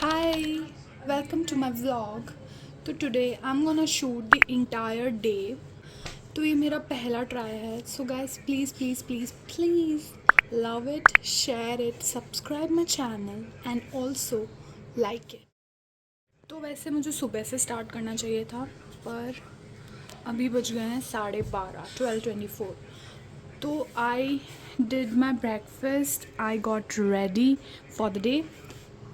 Hi, welcome to my vlog. तो today I'm gonna shoot the entire day. तो ये मेरा पहला ट्राई है. So guys, please love it, share it, subscribe my channel and also like it. तो वैसे मुझे सुबह से स्टार्ट करना चाहिए था, पर अभी बज गए हैं 12:30, 12:24. तो I did my breakfast, I got ready for the day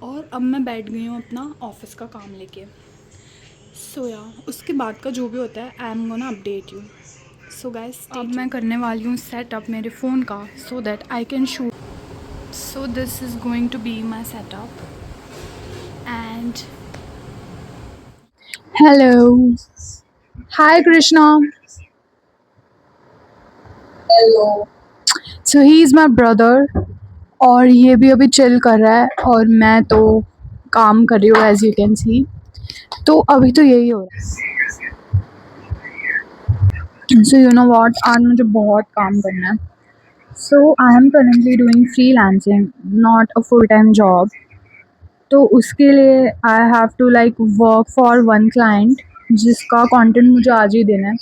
और अब मैं बैठ गई हूँ अपना ऑफिस का काम लेके. सो या उसके बाद का जो भी होता है I am gonna update you. So guys, अब मैं करने वाली हूँ सेटअप मेरे फ़ोन का so that I can shoot. So this is going to be my setup and hello. Hi Krishna. So he is my brother और ये भी अभी चिल कर रहा है और मैं तो काम कर रही हूँ एज यू कैन सी. तो अभी तो यही हो रहा है. सो यू नो वॉट, आज मुझे बहुत काम करना है. So I am currently doing freelancing, not a full time job. तो उसके लिए I have to like work for one client जिसका कंटेंट मुझे आज ही देना है.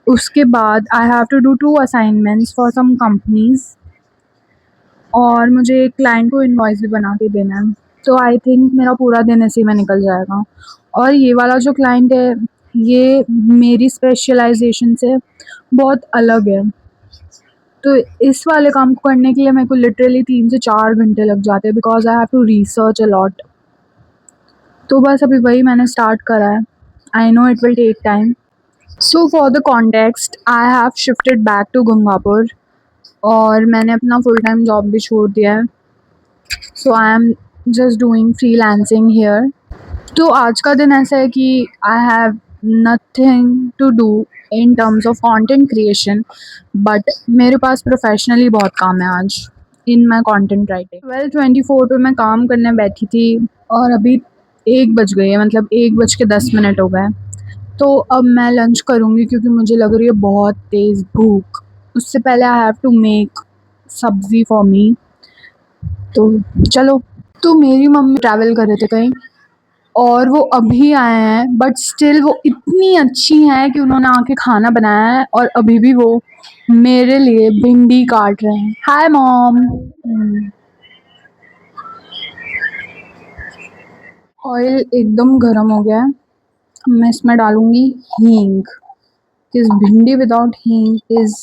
उसके बाद I have to do 2 assignments for some companies और मुझे एक क्लाइंट को इनवॉइस भी बना के देना है. तो आई थिंक मेरा पूरा दिन इसी में निकल जाएगा. और ये वाला जो क्लाइंट है ये मेरी स्पेशलाइजेशन से बहुत अलग है. तो इस वाले काम को करने के लिए मेरे को लिटरली 3 से 4 घंटे लग जाते हैं because I have to research a lot. तो बस अभी वही मैंने स्टार्ट करा है. I know it will take time. So for the context I have shifted back to Gangapur और मैंने अपना फुल टाइम जॉब भी छोड़ दिया है. So I am just doing freelancing here. तो आज का दिन ऐसा है कि I have nothing to do in terms of content creation, but मेरे पास प्रोफेशनली बहुत काम है आज इन माई कंटेंट राइटिंग. 12:24 पे मैं काम करने बैठी थी और अभी 1 बज गई है, मतलब 1:10 हो गए. तो अब मैं लंच करूँगी क्योंकि मुझे लग रही है बहुत तेज़ भूख. उससे पहले आई हैव टू मेक सब्ज़ी फॉर मी. तो चलो. तो मेरी मम्मी ट्रैवल कर रहे थे कहीं और वो अभी आए हैं, बट स्टिल वो इतनी अच्छी हैं कि उन्होंने आके खाना बनाया है और अभी भी वो मेरे लिए भिंडी काट रहे हैं. Hi mom. ऑयल एकदम गर्म हो गया है. मैं इसमें डालूंगी हींग. दिस भिंडी विदाउट हींग is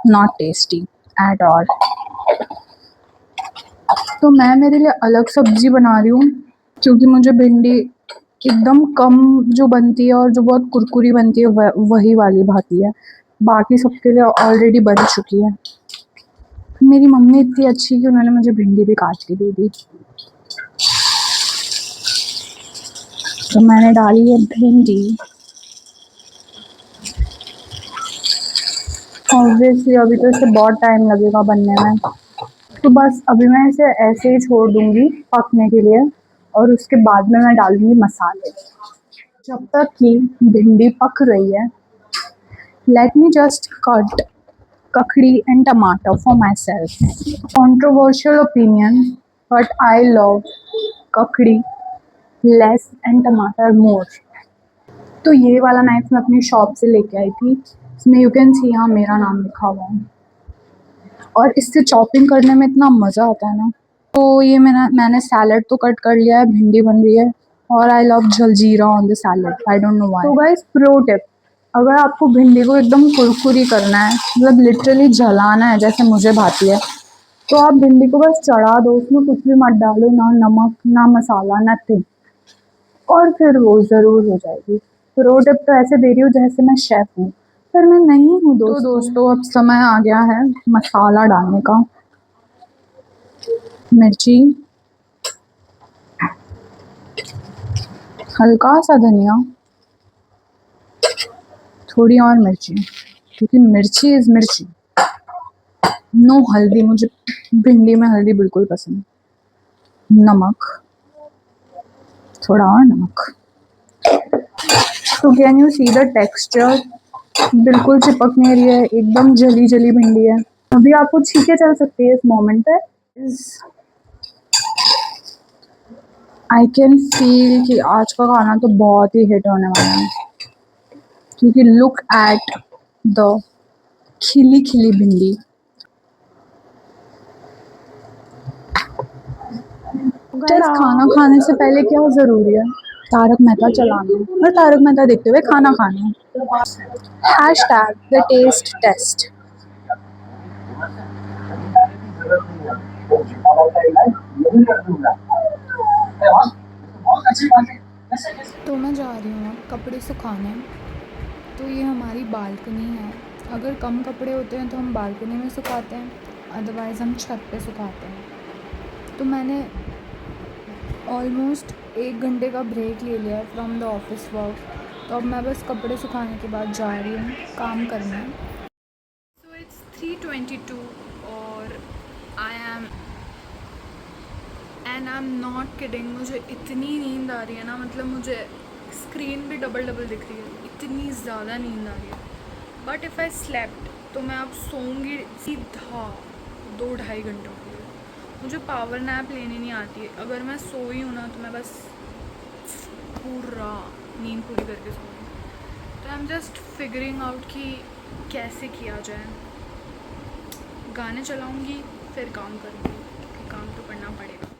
not tasty at all. तो मैं मेरे लिए अलग सब्जी बना रही हूँ क्योंकि मुझे भिंडी एकदम कम जो बनती है और जो बहुत कुरकुरी बनती है वही वाली भाती है. बाकी सबके लिए ऑलरेडी बन चुकी है. मेरी मम्मी इतनी अच्छी कि उन्होंने मुझे भिंडी भी काट के दे दी. तो मैंने डाली है भिंडी. ऑब्वियसली अभी तो इसे बहुत टाइम लगेगा बनने में. तो बस अभी मैं इसे ऐसे ही छोड़ दूंगी पकने के लिए और उसके बाद में मैं डालूंगी मसाले. जब तक कि भिंडी पक रही है, let me just cut kakdi and tomato for myself. Controversial opinion, but I love kakdi less and tomato more. तो ये वाला नाइफ मैं अपनी शॉप से लेके आई थी. इसमें यू कैन सी यहाँ मेरा नाम लिखा हुआ है और इससे चॉपिंग करने में इतना मज़ा आता है ना. तो ये मैंने सैलड तो कट कर लिया है, भिंडी बन रही है और I love jaljeera on the salad. I don't know why. तो गाइस, प्रो टिप, अगर आपको भिंडी को एकदम कुरकुरी करना है, मतलब लिटरली जलाना है जैसे मुझे भाती है, तो आप भिंडी को बस चढ़ा दो. उसमें कुछ भी मत डालो, ना नमक ना मसाला नथिंग, और फिर वो ज़रूर हो जाएगी. प्रो टिप तो ऐसे दे रही हूँ जैसे मैं शेफ़ हूँ, पर मैं नहीं हूँ दोस्तों. तो दोस्तों अब समय आ गया है मसाला डालने का. मिर्ची, हल्का सा धनिया, थोड़ी और मिर्ची क्योंकि मिर्ची इज़ मिर्ची. नो हल्दी, मुझे भिंडी में हल्दी बिल्कुल पसंद. नमक, थोड़ा और नमक. तो can you see the texture, बिल्कुल चिपक नहीं रही है, एकदम जली जली भिंडी है. अभी आपको छींके चल सकती है इस मोमेंट पे. आई कैन फील कि आज का खाना तो बहुत ही हिट होने वाला है, क्योंकि लुक एट द खिली खिली भिंडी। गाइस, खाना खाने से पहले क्या ज़रूरी है? तारक मेहता चलाना और तारक मेहता देखते हुए खाना खाना। Hashtag the taste test. तो मैं जा रही हूँ अब कपड़े सुखाने। तो ये हमारी बालकनी है। अगर कम कपड़े होते हैं तो हम बालकनी में सुखाते हैं, अदरवाइज़ हम छत पे सुखाते हैं। तो मैंने ऑलमोस्ट 1 घंटे का ब्रेक ले लिया है फ्रॉम द ऑफिस वर्क। तो अब मैं बस कपड़े सुखाने के बाद जा रही हूँ काम करने। सो इट्स 3:22 और आई एम नॉट किडिंग। मुझे इतनी नींद आ रही है ना, मतलब मुझे स्क्रीन भी डबल डबल दिख रही है, इतनी ज़्यादा नींद आ रही है। बट इफ़ आई स्लेप्ट तो मैं अब सोऊंगी सीधा 2-2.5 घंटों के लिए। मुझे पावर नैप लेनी नहीं आती है। अगर मैं सोई हूँ ना तो मैं बस पूरा नींद पूरी करके सोऊंगी। तो आई एम जस्ट फिगरिंग आउट कि कैसे किया जाए। गाने चलाऊंगी फिर काम करूँगी, क्योंकि काम तो करना पड़ेगा।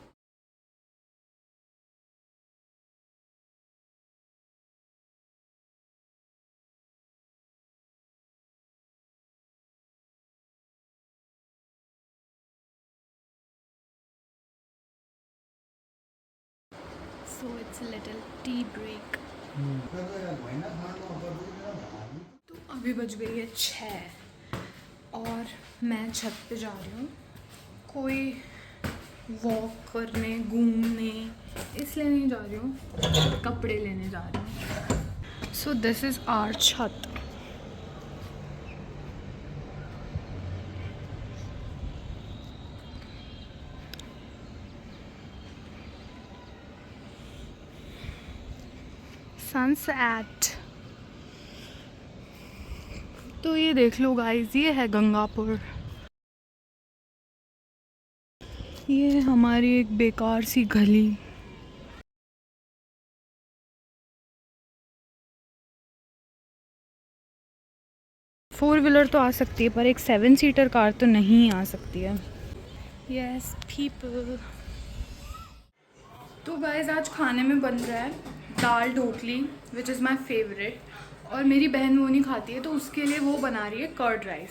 So it's little tea break. तो अभी बज गई है 6 और मैं छत पे जा रही हूँ कोई वॉक करने, घूमने, इसलिए नहीं जा रही हूँ, कपड़े लेने जा रही हूँ। सो दिस इज़ आवर छत। सनसेट। तो ये देख लो गाइस, ये है गंगापुर। ये है हमारी एक बेकार सी गली। फोर व्हीलर तो आ सकती है पर एक 7 सीटर कार तो नहीं आ सकती है। Yes people. तो गाइस, आज खाने में बन रहा है dal dhokli, which is my favourite. और मेरी बहन वो नहीं खाती है तो उसके लिए वो बना रही है कर्ड राइस।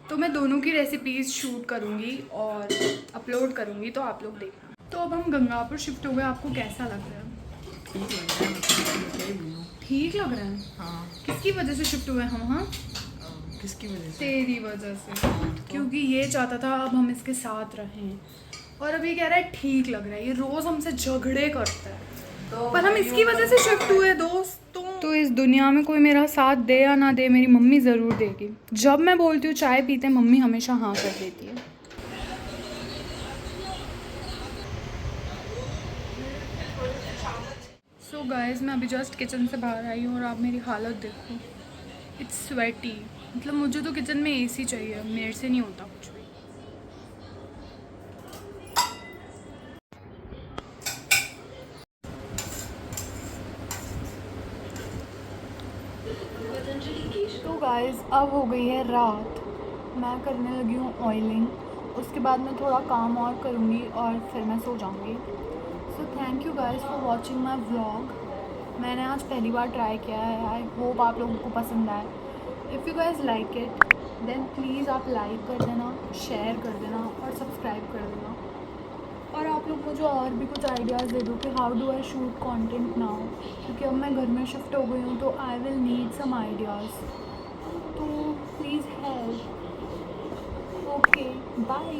तो मैं दोनों की रेसिपीज़ शूट करूँगी और अपलोड करूँगी, तो आप लोग देखना। तो अब हम गंगापुर शिफ्ट हो गए। आपको कैसा लग रहा है? ठीक लग रहा है। हाँ। किसकी वजह से शिफ्ट हुए हम? हाँ, किसकी वजह से? तेरी वजह से। क्योंकि ये चाहता था अब हम इसके साथ रहें, और अभी कह रहा है ठीक लग रहा है। ये रोज़ हमसे झगड़े करता है, पर हम इसकी वजह से शिफ्ट हुए दोस्तों। तो इस दुनिया में कोई मेरा साथ दे या ना दे, मेरी मम्मी ज़रूर देगी। जब मैं बोलती हूँ चाय पीते, मम्मी हमेशा हाँ कर देती है। सो गाइस, मैं अभी जस्ट किचन से बाहर आई हूँ और आप मेरी हालत देखो, इट्स स्वेटी। मतलब मुझे तो किचन में एसी चाहिए, मेरे से नहीं होता कुछ भी। तो गाइस, अब हो गई है रात, मैं करने लगी हूँ ऑयलिंग। उसके बाद मैं थोड़ा काम और करूँगी और फिर मैं सो जाऊँगी। So thank you guys for watching my vlog. मैंने आज पहली बार ट्राई किया है। आई होप आप लोगों को पसंद आए। If you guys like it then please आप लाइक कर देना, शेयर कर देना और सब्सक्राइब कर देना। और आप लोग मुझे और भी कुछ आइडियाज़ दे दो कि how do I shoot content now, क्योंकि अब मैं घर में शिफ्ट हो गई हूँ तो I will need some ideas. तो प्लीज़ हेल्प। Okay, bye.